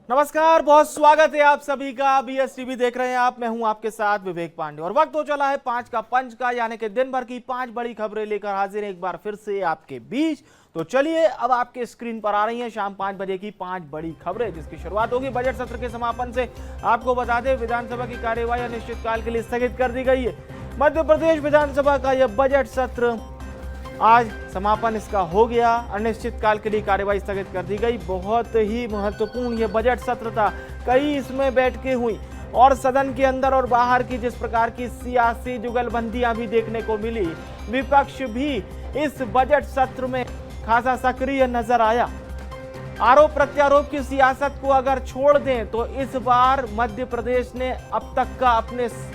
नमस्कार, बहुत स्वागत है आप सभी का। बीएस टीवी देख रहे हैं आप, मैं हूं आपके साथ विवेक पांडे और वक्त हो चला है 5 का पंच का, यानी कि दिन भर की 5 बड़ी खबरें लेकर हाजिर हैं एक बार फिर से आपके बीच। तो चलिए, अब आपके स्क्रीन पर आ रही हैं शाम 5 बजे की 5 बड़ी खबरें, जिसकी शुरुआत होगी बजट सत्र के समापन से। आपको बता दें, विधानसभा की कार्यवाही अनिश्चितकाल के लिए स्थगित कर दी गई है। मध्य प्रदेश विधानसभा का यह बजट सत्र आज समापन इसका हो गया। अनिश्चितकाल के लिए कार्यवाही स्थगित कर दी गई। बहुत ही महत्वपूर्ण यह बजट सत्र था। कई इसमें बैठकें हुई और सदन के अंदर और बाहर की जिस प्रकार की सियासी जुगलबंदियां भी देखने को मिली, विपक्ष भी इस बजट सत्र में खासा सक्रिय नजर आया। आरोप प्रत्यारोप की सियासत को अगर छोड़ दें तो इस बार मध्य प्रदेश ने अब तक का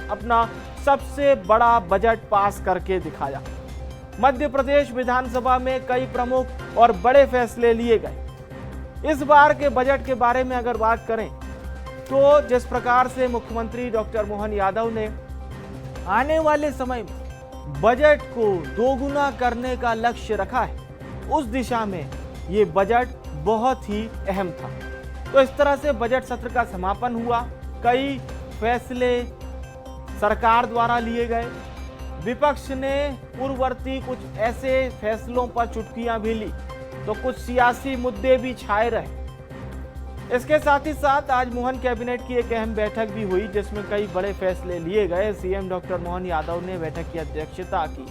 अपना सबसे बड़ा बजट पास करके दिखाया। मध्य प्रदेश विधानसभा में कई प्रमुख और बड़े फैसले लिए गए। इस बार के बजट के बारे में अगर बात करें तो जिस प्रकार से मुख्यमंत्री डॉक्टर मोहन यादव ने आने वाले समय में बजट को दोगुना करने का लक्ष्य रखा है, उस दिशा में ये बजट बहुत ही अहम था। तो इस तरह से बजट सत्र का समापन हुआ। कई फैसले सरकार द्वारा लिए गए। विपक्ष ने पूर्ववर्ती कुछ ऐसे फैसलों पर चुटकियां भी ली, तो कुछ सियासी मुद्दे भी छाए रहे। इसके साथ ही साथ आज मोहन कैबिनेट की एक अहम बैठक भी हुई, जिसमें कई बड़े फैसले लिए गए। सीएम डॉक्टर मोहन यादव ने बैठक की अध्यक्षता की।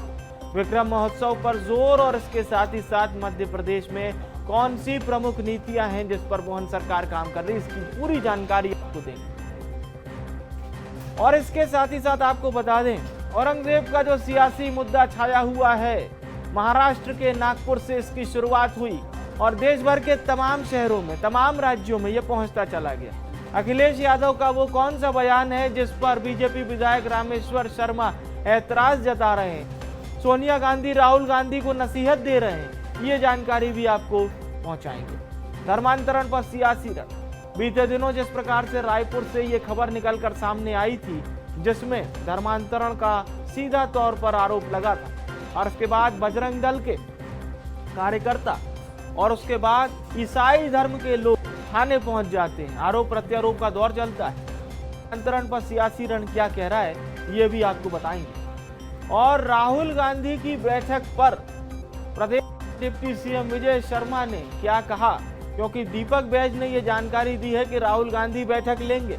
विक्रम महोत्सव पर जोर और इसके साथ ही साथ मध्य प्रदेश में कौन सी प्रमुख नीतियां हैं जिस पर मोहन सरकार काम कर रही है, इसकी पूरी जानकारी आपको देंगे। और इसके साथ ही साथ आपको बता दें, औरंगजेब का जो सियासी मुद्दा छाया हुआ है, महाराष्ट्र के नागपुर से इसकी शुरुआत हुई और देश भर के तमाम शहरों में, तमाम राज्यों में यह पहुंचता चला गया। अखिलेश यादव का वो कौन सा बयान है जिस पर बीजेपी विधायक रामेश्वर शर्मा ऐतराज जता रहे हैं, सोनिया गांधी राहुल गांधी को नसीहत दे रहे हैं, ये जानकारी भी आपको पहुंचाएंगे। धर्मांतरण पर सियासी रण। बीते दिनों जिस प्रकार से रायपुर से ये खबर निकलकर सामने आई थी, जिसमें धर्मांतरण का सीधा तौर पर आरोप लगा था, और उसके बाद बजरंग दल के कार्यकर्ता और उसके बाद ईसाई धर्म के लोग थाने पहुंच जाते हैं, आरोप प्रत्यारोप का दौर चलता है। धर्मांतरण पर सियासी रण क्या कह रहा है, ये भी आपको बताएंगे। और राहुल गांधी की बैठक पर प्रदेश डिप्टी सीएम विजय शर्मा ने क्या कहा, क्योंकि दीपक बैज ने यह जानकारी दी है कि राहुल गांधी बैठक लेंगे।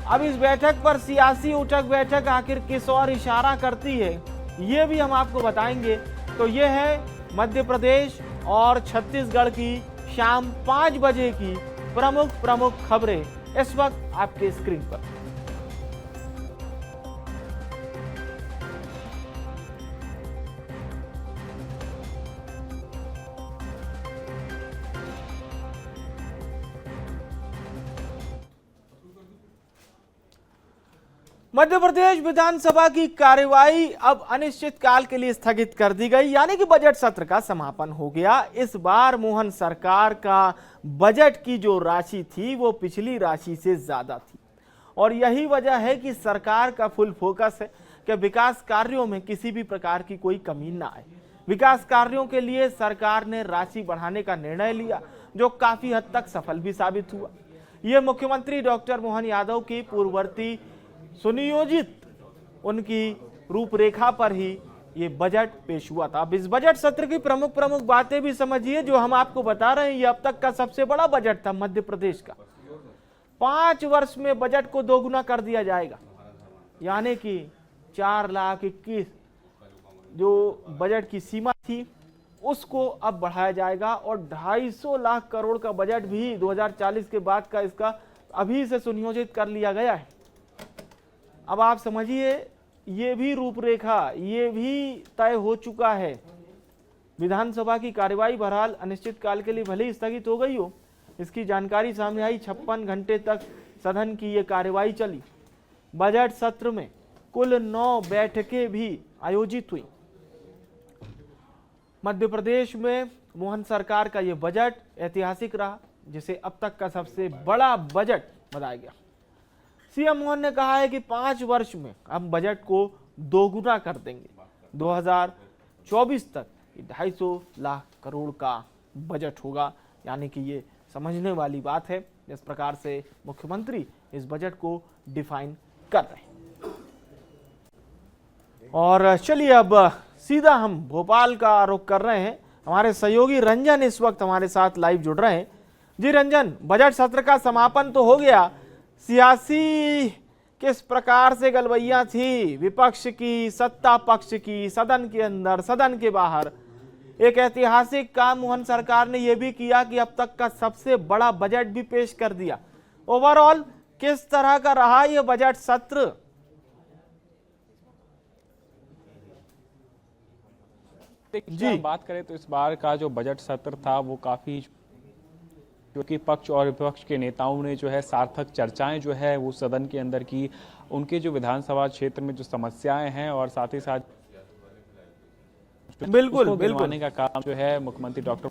अब इस बैठक पर सियासी उठक बैठक आखिर किस और इशारा करती है, ये भी हम आपको बताएंगे। तो ये है मध्य प्रदेश और छत्तीसगढ़ की शाम 5 बजे की प्रमुख खबरें इस वक्त आपके स्क्रीन पर। मध्य प्रदेश विधानसभा की कार्यवाही अब अनिश्चितकाल के लिए स्थगित कर दी गई, यानी कि बजट सत्र का समापन हो गया। इस बार मोहन सरकार का बजट की जो राशि थी वो पिछली राशि से ज्यादा थी, और यही वजह है कि सरकार का फुल फोकस है कि विकास कार्यों में किसी भी प्रकार की कोई कमी ना आए। विकास कार्यों के लिए सरकार ने राशि बढ़ाने का निर्णय लिया, जो काफी हद तक सफल भी साबित हुआ। यह मुख्यमंत्री डॉक्टर मोहन यादव की पूर्ववर्ती सुनियोजित उनकी रूपरेखा पर ही ये बजट पेश हुआ था। अब इस बजट सत्र की प्रमुख बातें भी समझिए जो हम आपको बता रहे हैं। ये अब तक का सबसे बड़ा बजट था मध्य प्रदेश का। 5 वर्ष में बजट को दोगुना कर दिया जाएगा, यानी कि 4,21,000 जो बजट की सीमा थी उसको अब बढ़ाया जाएगा, और 250 लाख करोड़ का बजट भी 2040 के बाद का इसका अभी से सुनियोजित कर लिया गया है। अब आप समझिए, ये भी रूपरेखा, ये भी तय हो चुका है। विधानसभा की कार्यवाही बहरहाल अनिश्चितकाल के लिए भले ही स्थगित हो गई हो, इसकी जानकारी सामने आई। 56 घंटे तक सदन की ये कार्यवाही चली। बजट सत्र में कुल 9 बैठकें भी आयोजित हुई। मध्य प्रदेश में मोहन सरकार का ये बजट ऐतिहासिक रहा, जिसे अब तक का सबसे बड़ा बजट बताया गया। सीएम मोहन ने कहा है कि 5 वर्ष में हम बजट को दोगुना कर देंगे। 2024 तक 250 लाख करोड़ का बजट होगा, यानी कि ये समझने वाली बात है। जिस प्रकार से मुख्यमंत्री इस बजट को डिफाइन कर रहे हैं। और चलिए अब सीधा हम भोपाल का रुख कर रहे हैं। हमारे सहयोगी रंजन इस वक्त हमारे साथ लाइव जुड़ रहे हैं। जी रंजन, बजट सत्र का समापन तो हो गया, सियासी किस प्रकार से गलबैया थी विपक्ष की, सत्ता पक्ष की, सदन के अंदर सदन के बाहर। एक ऐतिहासिक काम मोहन सरकार ने यह भी किया कि अब तक का सबसे बड़ा बजट भी पेश कर दिया। ओवरऑल किस तरह का रहा यह बजट सत्र? जी, बात करें तो इस बार का जो बजट सत्र था वो काफी, क्योंकि पक्ष और विपक्ष के नेताओं ने जो है सार्थक चर्चाएं जो है वो सदन के अंदर की, उनके जो विधानसभा क्षेत्र में जो समस्याएं हैं और साथ ही साथ बिल्कुल गिनवाने का काम जो है मुख्यमंत्री डॉक्टर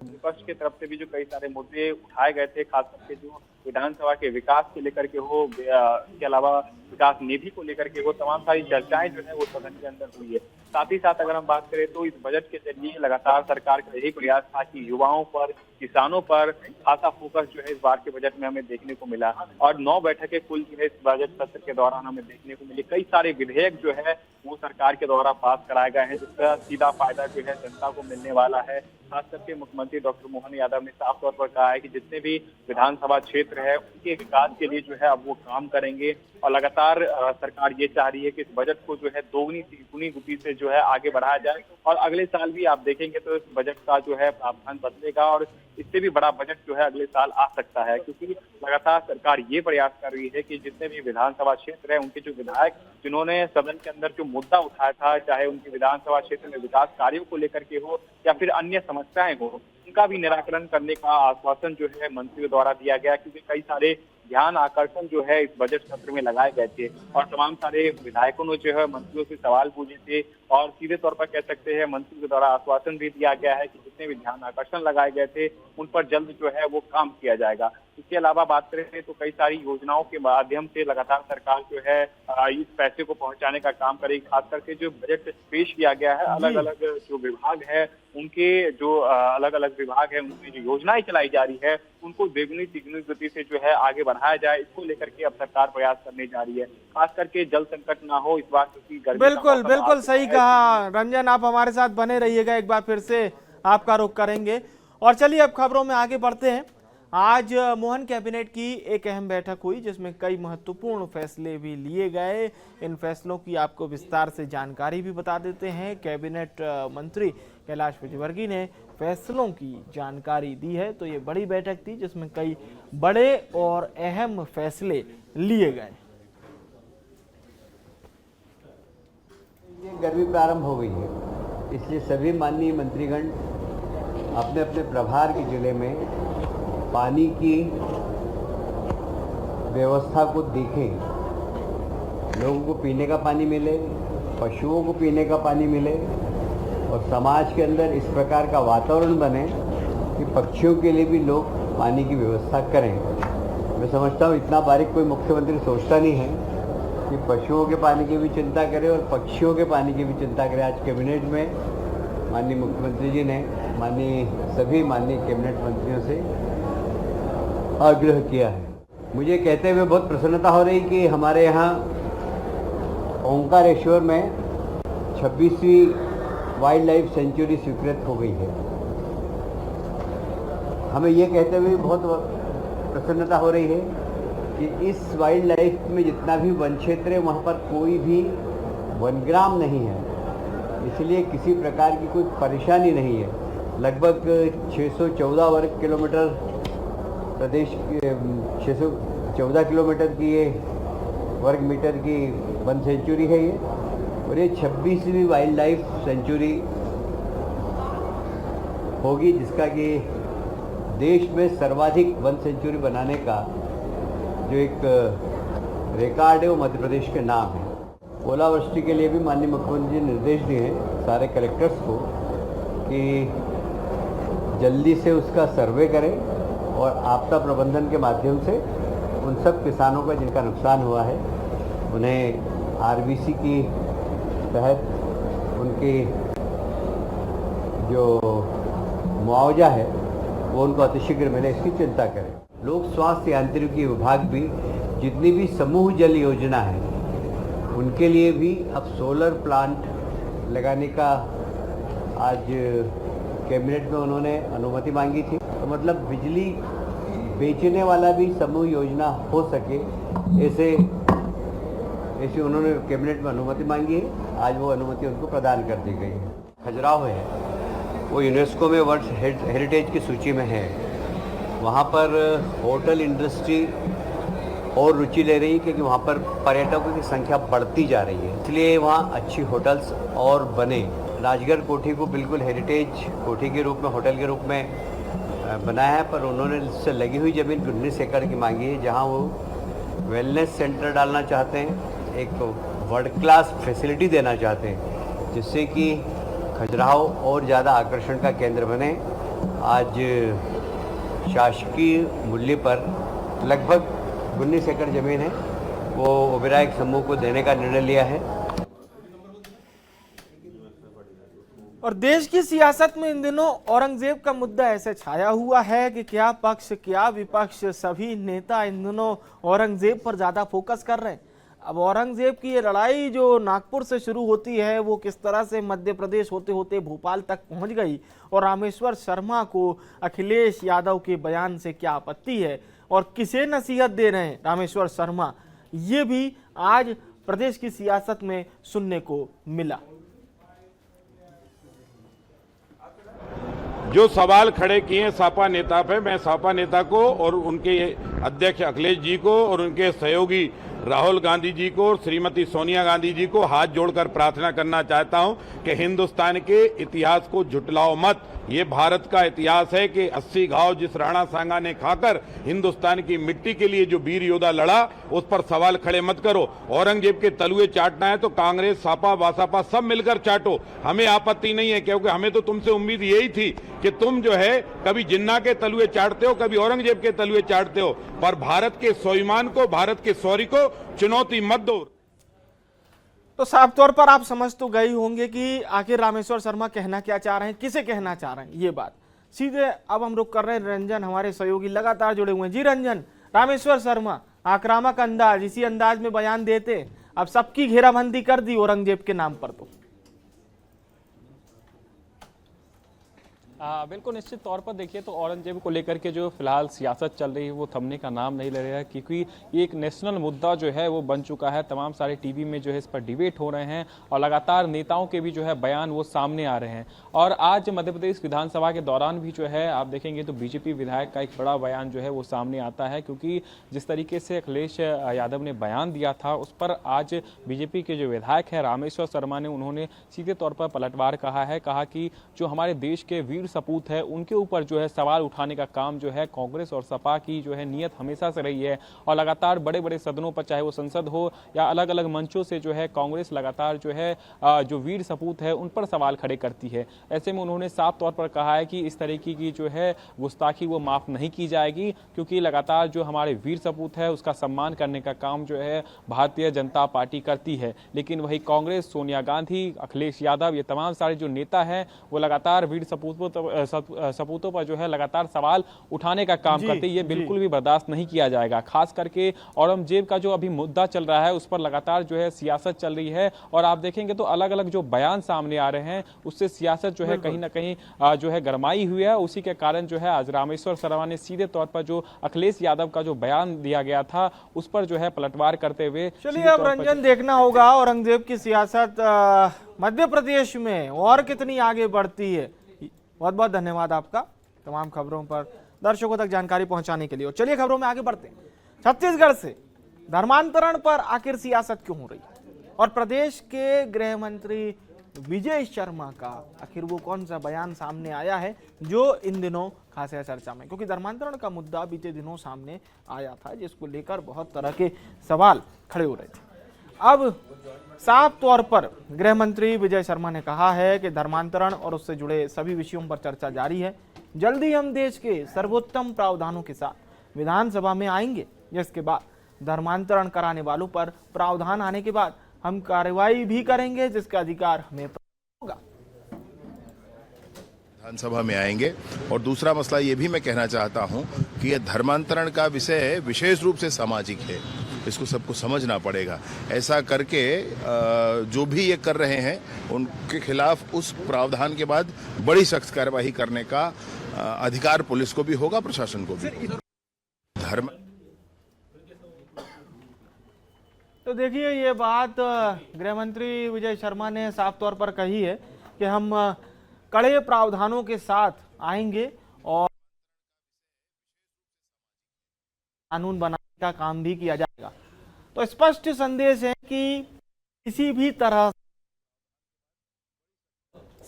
विपक्ष की तरफ से भी जो कई सारे मुद्दे उठाए गए थे, खास करके जो विधानसभा के विकास को लेकर के हो, इसके अलावा विकास निधि को लेकर के हो, तमाम सारी चर्चाएं जो है वो सदन के अंदर हुई है। साथ ही साथ अगर हम बात करें तो इस बजट के जरिए लगातार सरकार का यही प्रयास था कि युवाओं पर, किसानों पर खासा फोकस जो है इस बार के बजट में हमें देखने को मिला। और 9 बैठकें कुल जो है इस बजट सत्र के दौरान हमें देखने को मिली। कई सारे विधेयक जो है वो सरकार के द्वारा पास कराए गए हैं, जिसका सीधा फायदा जो है जनता को मिलने वाला है। खास करके मुख्यमंत्री डॉक्टर मोहन यादव ने साफ तौर पर कहा है कि जितने भी विधानसभा क्षेत्र है उनके विकास के लिए जो है अब वो काम करेंगे। और लगातार सरकार ये चाह रही है कि इस बजट को जो है दोगुनी तिगुनी गति से जो है आगे बढ़ाया जाए। और अगले साल भी आप देखेंगे तो इस बजट का जो है प्रावधान बदलेगा और इससे भी बड़ा बजट जो है अगले साल आ सकता है, क्योंकि लगातार सरकार ये प्रयास कर रही है कि जितने भी विधानसभा क्षेत्र है उनके जो विधायक जिन्होंने सदन के अंदर जो मुद्दा उठाया था, चाहे उनके विधानसभा क्षेत्र में विकास कार्यों को लेकर के हो या फिर अन्य समस्याएं हो, उनका भी निराकरण करने का आश्वासन जो है मंत्रियों द्वारा दिया गया। क्योंकि कई सारे ध्यान आकर्षण जो है इस बजट सत्र में लगाए गए थे और तमाम सारे विधायकों ने जो है मंत्रियों से सवाल पूछे थे और सीधे तौर पर कह सकते हैं मंत्रियों के द्वारा आश्वासन भी दिया गया है कि जितने भी ध्यान आकर्षण लगाए गए थे उन पर जल्द जो है वो काम किया जाएगा। इसके अलावा बात करें तो कई सारी योजनाओं के माध्यम से लगातार सरकार जो है इस पैसे को पहुंचाने का काम करेगी। खास करके जो बजट पेश किया गया है, अलग अलग जो विभाग है उनके जो अलग अलग विभाग है उनकी जो योजनाएं चलाई जा रही है उनको द्विगुनी तिगुनी गति से जो है आगे बढ़ाया जाए, इसको लेकर के अब सरकार प्रयास करने जा रही है। खास करके जल संकट ना हो इस बार, क्योंकि बिल्कुल बिल्कुल सही कहा रंजन। आप हमारे साथ बने रहिएगा, एक बार फिर से आपका रुख करेंगे। और चलिए अब खबरों में आगे बढ़ते हैं। आज मोहन कैबिनेट की एक अहम बैठक हुई जिसमें कई महत्वपूर्ण फैसले भी लिए गए। इन फैसलों की आपको विस्तार से जानकारी भी बता देते हैं। कैबिनेट मंत्री कैलाश विजयवर्गीय ने फैसलों की जानकारी दी है। तो ये बड़ी बैठक थी जिसमें कई बड़े और अहम फैसले लिए गए। ये गर्मी प्रारंभ हो गई है, इसलिए सभी माननीय मंत्रीगण अपने अपने प्रभार के जिले में पानी की व्यवस्था को देखें, लोगों को पीने का पानी मिले, पशुओं को पीने का पानी मिले और समाज के अंदर इस प्रकार का वातावरण बने कि पक्षियों के लिए भी लोग पानी की व्यवस्था करें। मैं समझता हूँ इतना बारीक कोई मुख्यमंत्री सोचता नहीं है कि पशुओं के पानी की भी चिंता करे और पक्षियों के पानी की भी चिंता करे। आज कैबिनेट में माननीय मुख्यमंत्री जी ने सभी माननीय कैबिनेट मंत्रियों से आग्रह किया है। मुझे कहते हुए बहुत प्रसन्नता हो रही कि हमारे यहाँ ओंकारेश्वर में 26वीं वाइल्ड लाइफ सेंचुरी स्वीकृत हो गई है। हमें ये कहते हुए बहुत प्रसन्नता हो रही है कि इस वाइल्ड लाइफ में जितना भी वन क्षेत्र है वहाँ पर कोई भी वनग्राम नहीं है, इसलिए किसी प्रकार की कोई परेशानी नहीं है। लगभग 614 वर्ग किलोमीटर प्रदेश के 614 किलोमीटर की ये वर्ग मीटर की वन सेंचुरी है ये, और ये 26वीं वाइल्ड लाइफ सेंचुरी होगी, जिसका कि देश में सर्वाधिक वन सेंचुरी बनाने का जो एक रिकॉर्ड है वो मध्य प्रदेश के नाम है। ओलावृष्टि के लिए भी माननीय मुख्यमंत्री जी ने निर्देश दिए हैं सारे कलेक्टर्स को कि जल्दी से उसका सर्वे करें और आपदा प्रबंधन के माध्यम से उन सब किसानों का जिनका नुकसान हुआ है उन्हें आरबीसी की तहत उनकी जो मुआवजा है वो उनको अतिशीघ्र मिले, इसकी चिंता करें। लोक स्वास्थ्य यांत्रिकी विभाग भी जितनी भी समूह जल योजना है उनके लिए भी अब सोलर प्लांट लगाने का आज कैबिनेट में उन्होंने अनुमति मांगी थी। तो मतलब बिजली बेचने वाला भी समूह योजना हो सके ऐसे उन्होंने कैबिनेट में अनुमति मांगी है। आज वो अनुमति उनको प्रदान कर दी गई है। खजुराहो है वो यूनेस्को में वर्ल्ड हेरिटेज की सूची में है। वहाँ पर होटल इंडस्ट्री और रुचि ले रही है क्योंकि वहाँ पर पर्यटकों की संख्या बढ़ती जा रही है, इसलिए वहाँ अच्छी होटल्स और बने। राजगढ़ कोठी को बिल्कुल हेरिटेज कोठी के रूप में होटल के रूप में बनाया है, पर उन्होंने इससे लगी हुई ज़मीन 19 एकड़ की मांगी है, जहाँ वो वेलनेस सेंटर डालना चाहते हैं, एक वर्ल्ड क्लास फैसिलिटी देना चाहते हैं, जिससे कि खजुराहो और ज़्यादा आकर्षण का केंद्र बने। आज शासकीय मूल्य पर लगभग 19 एकड़ ज़मीन है, वो ओबेरॉय समूह को देने का निर्णय लिया है। और देश की सियासत में इन दिनों औरंगजेब का मुद्दा ऐसे छाया हुआ है कि क्या पक्ष क्या विपक्ष सभी नेता इन दिनों औरंगजेब पर ज्यादा फोकस कर रहे हैं। अब औरंगजेब की ये लड़ाई जो नागपुर से शुरू होती है वो किस तरह से मध्य प्रदेश होते होते भोपाल तक पहुंच गई, और रामेश्वर शर्मा को अखिलेश यादव के बयान से क्या आपत्ति है और किसे नसीहत दे रहे हैं रामेश्वर शर्मा, ये भी आज प्रदेश की सियासत में सुनने को मिला। जो सवाल खड़े किए सपा नेता पे, मैं सपा नेता को और उनके अध्यक्ष अखिलेश जी को और उनके सहयोगी राहुल गांधी जी को और श्रीमती सोनिया गांधी जी को हाथ जोड़कर प्रार्थना करना चाहता हूं कि हिंदुस्तान के इतिहास को झुटलाओ मत। ये भारत का इतिहास है कि 80 घाव जिस राणा सांगा ने खाकर हिंदुस्तान की मिट्टी के लिए जो वीर योद्धा लड़ा, उस पर सवाल खड़े मत करो। औरंगजेब के तलुए चाटना है तो कांग्रेस सपा बसपा सब मिलकर चाटो, हमें आपत्ति नहीं है, क्योंकि हमें तो तुमसे उम्मीद यही थी कि तुम जो है कभी जिन्ना के तलुए चाटते हो, कभी औरंगजेब के तलुए चाटते हो, पर भारत के स्वाभिमान को, भारत के शौर्य को चुनौती मत दो। तो साफ तौर पर आप समझ तो गए होंगे कि आखिर रामेश्वर शर्मा कहना क्या चाह रहे हैं, किसे कहना चाह रहे हैं ये बात। सीधे अब हम रुक कर रहे हैं, रंजन हमारे सहयोगी लगातार जुड़े हुए हैं। जी रंजन, रामेश्वर शर्मा आक्रामक अंदाज, इसी अंदाज में बयान देते, अब सबकी घेराबंदी कर दी औरंगजेब के नाम पर। तो बिल्कुल निश्चित तौर पर देखिए तो औरंगजेब को लेकर के जो फिलहाल सियासत चल रही है वो थमने का नाम नहीं ले रहा है, क्योंकि ये एक नेशनल मुद्दा जो है वो बन चुका है। तमाम सारे टीवी में जो है इस पर डिबेट हो रहे हैं और लगातार नेताओं के भी जो है बयान वो सामने आ रहे हैं। और आज मध्य प्रदेश विधानसभा के दौरान भी जो है आप देखेंगे तो बीजेपी विधायक का एक बड़ा बयान जो है वो सामने आता है, क्योंकि जिस तरीके से अखिलेश यादव ने बयान दिया था उस पर आज बीजेपी के जो विधायक है रामेश्वर शर्मा ने उन्होंने सीधे तौर पर पलटवार कहा कि जो हमारे देश के वीर सपूत है उनके ऊपर जो है सवाल उठाने का काम जो है कांग्रेस और सपा की जो है नियत हमेशा से रही है। और लगातार बड़े बड़े सदनों पर, चाहे वो संसद हो या अलग अलग मंचों से जो है कांग्रेस लगातार जो है जो वीर सपूत है उन पर सवाल खड़े करती है। ऐसे में उन्होंने साफ तौर पर कहा है कि इस तरीके की जो है गुस्ताखी वो माफ नहीं की जाएगी, क्योंकि लगातार जो हमारे वीर सपूत है उसका सम्मान करने का काम जो है भारतीय जनता पार्टी करती है। लेकिन वही कांग्रेस, सोनिया गांधी, अखिलेश यादव, ये तमाम सारे जो नेता हैं वो लगातार वीर सपूतों पर जो है लगातार सवाल उठाने का काम करते हैं। ये बिल्कुल भी बर्दाश्त नहीं किया जाएगा। खास करके औरंगजेब का जो अभी मुद्दा चल रहा है उस पर लगातार जो है सियासत चल रही है, और आप देखेंगे तो अलग अलग जो बयान सामने आ रहे हैं उससे सियासत जो है कहीं ना कहीं जो है गरमाई हुई है। उसी के कारण जो है आज रामेश्वर शर्मा ने सीधे तौर पर जो अखिलेश यादव का जो बयान दिया गया था उस पर जो है पलटवार करते हुए। चलिए अब रंजन देखना होगा औरंगजेब की सियासत मध्य प्रदेश में और कितनी आगे बढ़ती है। बहुत बहुत धन्यवाद आपका तमाम खबरों पर दर्शकों तक जानकारी पहुंचाने के लिए। और चलिए खबरों में आगे बढ़ते हैं। छत्तीसगढ़ से धर्मांतरण पर आखिर सियासत क्यों हो रही है, और प्रदेश के गृह मंत्री विजय शर्मा का आखिर वो कौन सा बयान सामने आया है जो इन दिनों खास है चर्चा में, क्योंकि धर्मांतरण का मुद्दा बीते दिनों सामने आया था जिसको लेकर बहुत तरह के सवाल खड़े हो रहे थे। अब साफ तौर पर गृह मंत्री विजय शर्मा ने कहा है कि धर्मांतरण और उससे जुड़े सभी विषयों पर चर्चा जारी है। जल्दी हम देश के सर्वोत्तम प्रावधानों के साथ विधानसभा में आएंगे, जिसके बाद धर्मांतरण कराने वालों पर प्रावधान आने के बाद हम कार्रवाई भी करेंगे जिसका अधिकार हमें होगा। विधानसभा में आएंगे। और दूसरा मसला ये भी मैं कहना चाहता हूं कि यह धर्मांतरण का विषय विशेष रूप से सामाजिक है, इसको सबको समझना पड़ेगा। ऐसा करके जो भी ये कर रहे हैं उनके खिलाफ उस प्रावधान के बाद बड़ी सख्त कार्रवाई करने का अधिकार पुलिस को भी होगा, प्रशासन को भी। धर्म तो देखिए, ये बात गृह मंत्री विजय शर्मा ने साफ तौर पर कही है कि हम कड़े प्रावधानों के साथ आएंगे और कानून बनाने का काम भी किया जाएगा। तो स्पष्ट संदेश है कि किसी भी तरह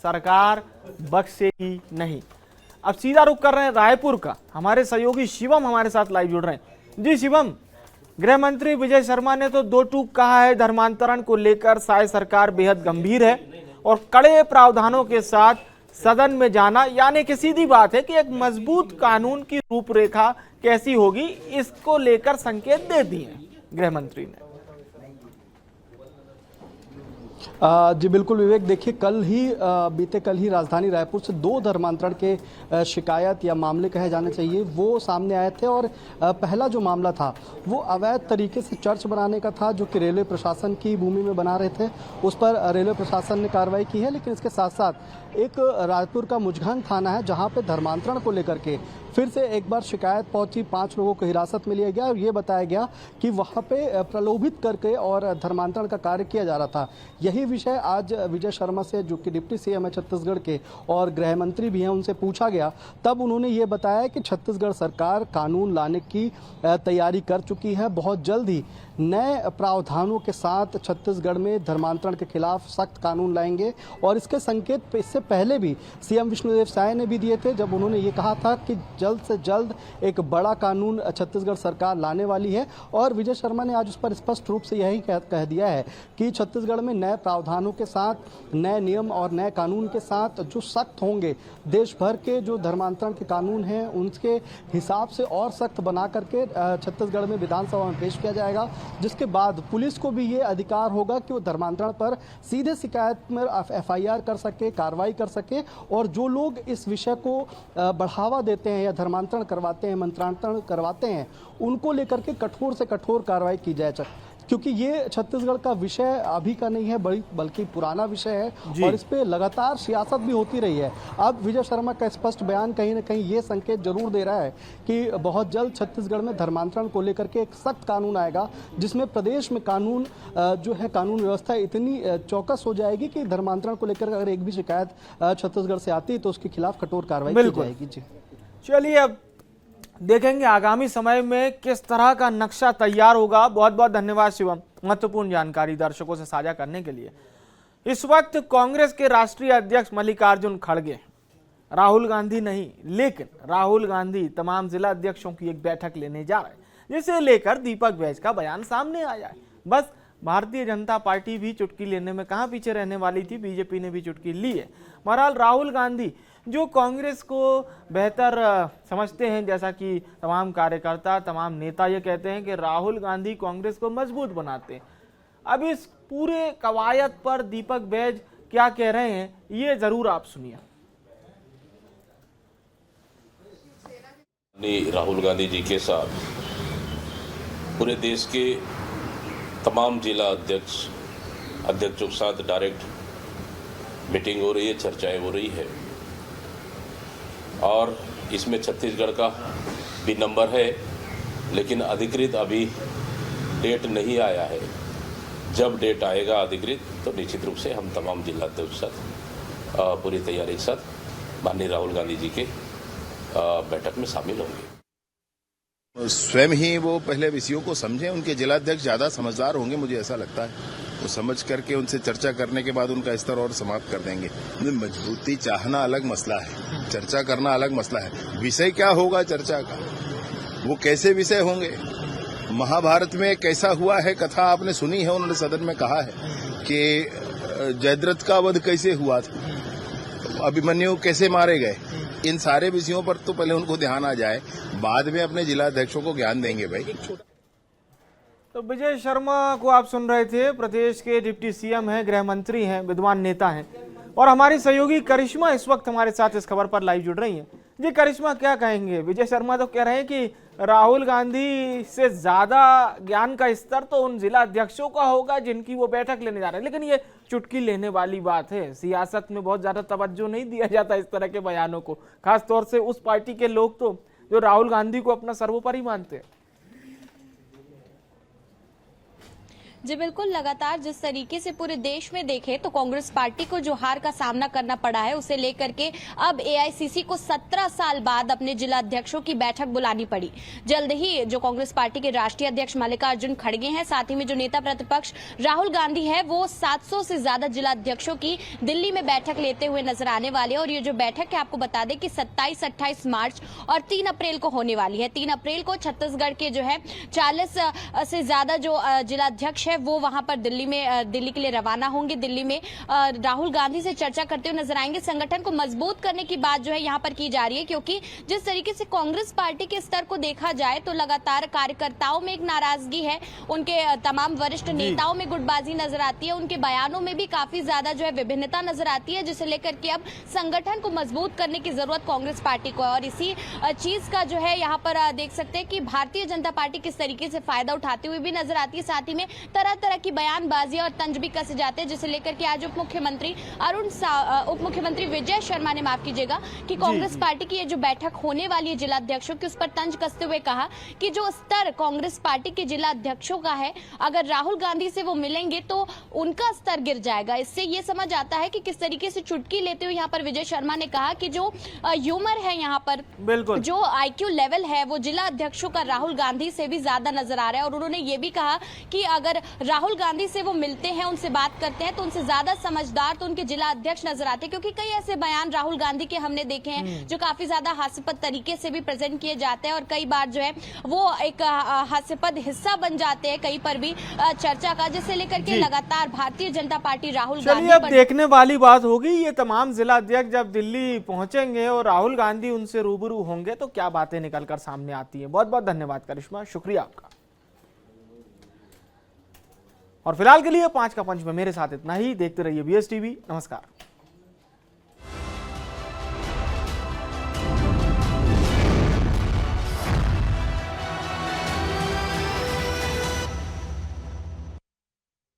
सरकार बख्शेगी नहीं। अब सीधा रुख कर रहे हैं रायपुर का। हमारे सहयोगी शिवम हमारे साथ लाइव जुड़ रहे हैं। जी शिवम, गृह मंत्री विजय शर्मा ने तो दो टूक कहा है, धर्मांतरण को लेकर शायद सरकार बेहद गंभीर है और कड़े प्रावधानों के साथ सदन में जाना, यानी कि सीधी बात है कि एक मजबूत कानून की रूपरेखा कैसी होगी, इसको लेकर संकेत दे दिए गृह मंत्री ने। जी बिल्कुल विवेक, देखिए बीते कल ही राजधानी रायपुर से 2 धर्मांतरण के शिकायत या मामले कहे जाने चाहिए वो सामने आए थे। और पहला जो मामला था वो अवैध तरीके से चर्च बनाने का था, जो कि रेलवे प्रशासन की भूमि में बना रहे थे। उस पर रेलवे प्रशासन ने कार्रवाई की है, लेकिन इसके साथ साथ एक रायपुर का मुजगंग थाना है जहां पे धर्मांतरण को लेकर के फिर से एक बार शिकायत पहुंची। 5 लोगों को हिरासत में लिया गया और ये बताया गया कि वहां पे प्रलोभित करके और धर्मांतरण का कार्य किया जा रहा था। यही विषय आज विजय शर्मा से, जो कि डिप्टी सीएम है छत्तीसगढ़ के और गृह मंत्री भी हैं, उनसे पूछा गया। तब उन्होंने ये बताया कि छत्तीसगढ़ सरकार कानून लाने की तैयारी कर चुकी है। बहुत जल्द ही नए प्रावधानों के साथ छत्तीसगढ़ में धर्मांतरण के खिलाफ सख्त कानून लाएंगे। और इसके संकेत इससे पहले भी सीएम विष्णुदेव साय ने भी दिए थे, जब उन्होंने ये कहा था कि जल्द से जल्द एक बड़ा कानून छत्तीसगढ़ सरकार लाने वाली है। और विजय शर्मा ने आज उस पर स्पष्ट रूप से यही कह दिया है कि छत्तीसगढ़ में नए प्रावधानों के साथ, नए नियम और नए कानून के साथ जो सख्त होंगे, देश भर के जो धर्मांतरण के कानून हैं उनके हिसाब से और सख्त बना करके छत्तीसगढ़ में विधानसभा में पेश किया जाएगा। जिसके बाद पुलिस को भी ये अधिकार होगा कि वो धर्मांतरण पर सीधे शिकायत में एफआईआर कर सके, कार्रवाई कर सके। और जो लोग इस विषय को बढ़ावा देते हैं या धर्मांतरण करवाते हैं, मंत्रांतरण करवाते हैं, उनको लेकर के कठोर से कठोर कार्रवाई की जाए, क्योंकि ये छत्तीसगढ़ का विषय अभी का नहीं है, बल्कि पुराना विषय है और इस पे लगातार सियासत भी होती रही है। अब विजय शर्मा का स्पष्ट बयान कहीं ना कहीं ये संकेत जरूर दे रहा है कि बहुत जल्द छत्तीसगढ़ में धर्मांतरण को लेकर के एक सख्त कानून आएगा, जिसमें प्रदेश में कानून जो है, कानून व्यवस्था इतनी चौकस हो जाएगी कि धर्मांतरण को लेकर अगर एक भी शिकायत छत्तीसगढ़ से आती है तो उसके खिलाफ कठोर कार्रवाई की जाएगी। जी चलिए, अब देखेंगे आगामी समय में किस तरह का नक्शा तैयार होगा। बहुत बहुत धन्यवाद शिवम, महत्वपूर्ण जानकारी दर्शकों से साझा करने के लिए। इस वक्त कांग्रेस के राष्ट्रीय अध्यक्ष मल्लिकार्जुन खड़गे, राहुल गांधी नहीं, लेकिन राहुल गांधी तमाम जिला अध्यक्षों की एक बैठक लेने जा रहे हैं, जिसे लेकर दीपक बैज का बयान सामने आया है। बस भारतीय जनता पार्टी भी चुटकी लेने में कहां पीछे रहने वाली थी, बीजेपी ने भी चुटकी ली है। बहरहाल राहुल गांधी जो कांग्रेस को बेहतर समझते हैं, जैसा कि तमाम कार्यकर्ता, तमाम नेता ये कहते हैं कि राहुल गांधी कांग्रेस को मजबूत बनाते हैं। अब इस पूरे कवायद पर दीपक बैज क्या कह रहे हैं, ये जरूर आप सुनिए। राहुल गांधी जी के साथ पूरे देश के तमाम जिला अध्यक्षों के साथ डायरेक्ट मीटिंग हो रही है, चर्चाएं हो रही है। और इसमें छत्तीसगढ़ का भी नंबर है, लेकिन अधिकृत अभी डेट नहीं आया है। जब डेट आएगा अधिकृत, तो निश्चित रूप से हम तमाम जिला अध्यक्ष के साथ पूरी तैयारी के साथ माननीय राहुल गांधी जी के बैठक में शामिल होंगे। स्वयं ही वो पहले विषयों को समझें, उनके जिलाध्यक्ष ज्यादा समझदार होंगे, मुझे ऐसा लगता है। वो समझ करके उनसे चर्चा करने के बाद उनका स्तर और समाप्त कर देंगे। मजबूती चाहना अलग मसला है, चर्चा करना अलग मसला है। विषय क्या होगा चर्चा का, वो कैसे विषय होंगे। महाभारत में कैसा हुआ है कथा आपने सुनी है, उन्होंने सदन में कहा है कि जयद्रथ का वध कैसे हुआ था, अभिमन्यु कैसे मारे गए। इन सारे विषयों पर तो पहले उनको ध्यान आ जाए, बाद में अपने जिला अध्यक्षों को ज्ञान देंगे भाई। तो विजय शर्मा को आप सुन रहे थे, प्रदेश के डिप्टी सीएम हैं, गृह मंत्री हैं, विद्वान नेता हैं। और हमारी सहयोगी करिश्मा इस वक्त हमारे साथ इस खबर पर लाइव जुड़ रही हैं। जी करिश्मा, क्या कहेंगे? विजय शर्मा तो कह रहे हैं कि राहुल गांधी से ज्यादा ज्ञान का स्तर तो उन जिला अध्यक्षों का होगा जिनकी वो बैठक लेने जा रहे हैं, लेकिन ये चुटकी लेने वाली बात है। सियासत में बहुत ज्यादा तवज्जो नहीं दिया जाता इस तरह के बयानों को, खासतौर से उस पार्टी के लोग तो जो राहुल गांधी को अपना सर्वोपरि मानते हैं। जी बिल्कुल, लगातार जिस तरीके से पूरे देश में देखें तो कांग्रेस पार्टी को जो हार का सामना करना पड़ा है, उसे लेकर के अब एआईसीसी को 17 साल बाद अपने जिला अध्यक्षों की बैठक बुलानी पड़ी। जल्द ही जो कांग्रेस पार्टी के राष्ट्रीय अध्यक्ष मल्लिकार्जुन खड़गे हैं, साथ ही में जो नेता प्रतिपक्ष राहुल गांधी है, वो 700 से ज्यादा जिला अध्यक्षों की दिल्ली में बैठक लेते हुए नजर आने वाले हैं। और ये जो बैठक है, आपको बता दें कि 27-28 मार्च और 3 अप्रैल को होने वाली है। 3 अप्रैल को छत्तीसगढ़ के जो है 40 से ज्यादा जो जिला अध्यक्ष है वो वहां पर दिल्ली के लिए रवाना होंगे। दिल्ली में राहुल गांधी से चर्चा करते हुए नजर आएंगे। संगठन को मजबूत करने की बात जो है यहां पर की जा रही है, क्योंकि जिस तरीके से कांग्रेस पार्टी के स्तर को देखा जाए तो लगातार कार्यकर्ताओं में एक नाराजगी है, उनके तमाम वरिष्ठ नेताओं में गुटबाजी नजर आती है, उनके बयानों में भी काफी ज्यादा जो है विभिन्नता नजर आती है, जिसे लेकर के अब संगठन को मजबूत करने की जरूरत कांग्रेस पार्टी को है। और इसी चीज का जो है यहाँ पर देख सकते हैं कि भारतीय जनता पार्टी किस तरीके से फायदा उठाते हुए भी नजर आती है। साथ ही में तरह तरह की बयानबाजी और तंज भी कसे जाते हैं, जिसे लेकर के आज उप मुख्यमंत्री विजय शर्मा ने, माफ कीजिएगा, कि कांग्रेस पार्टी की ये जो बैठक होने वाली है जिला अध्यक्षों की, उस पर तंज कसते हुए कहा कि जो स्तर कांग्रेस पार्टी के जिला अध्यक्षों का है, अगर राहुल गांधी से वो मिलेंगे तो उनका स्तर गिर जाएगा। इससे ये समझ आता है कि किस तरीके से चुटकी लेते हुए यहाँ पर विजय शर्मा ने कहा कि जो ह्यूमर है यहाँ पर, बिल्कुल जो IQ लेवल है, वो जिला अध्यक्षों का राहुल गांधी से भी ज्यादा नजर आ रहा है। और उन्होंने ये भी कहा कि अगर राहुल गांधी से वो मिलते हैं, उनसे बात करते हैं, तो उनसे ज्यादा समझदार तो उनके जिला अध्यक्ष नजर आते हैं, क्योंकि कई ऐसे बयान राहुल गांधी के हमने देखे हैं जो काफी ज्यादा हास्यास्पद तरीके से भी प्रेजेंट किए जाते हैं, और कई बार जो है वो एक हास्यास्पद हिस्सा बन जाते हैं कहीं पर भी चर्चा का, जिसे लेकर के लगातार भारतीय जनता पार्टी राहुल गांधी अब देखने वाली बात होगी ये तमाम जिला अध्यक्ष जब दिल्ली पहुंचेंगे और राहुल गांधी उनसे रूबरू होंगे तो क्या बातें निकलकर सामने आती हैं। बहुत बहुत धन्यवाद करिश्मा, शुक्रिया आपका। और फिलहाल के लिए 5 का पंच में मेरे साथ इतना ही। देखते रहिए BS TV। नमस्कार।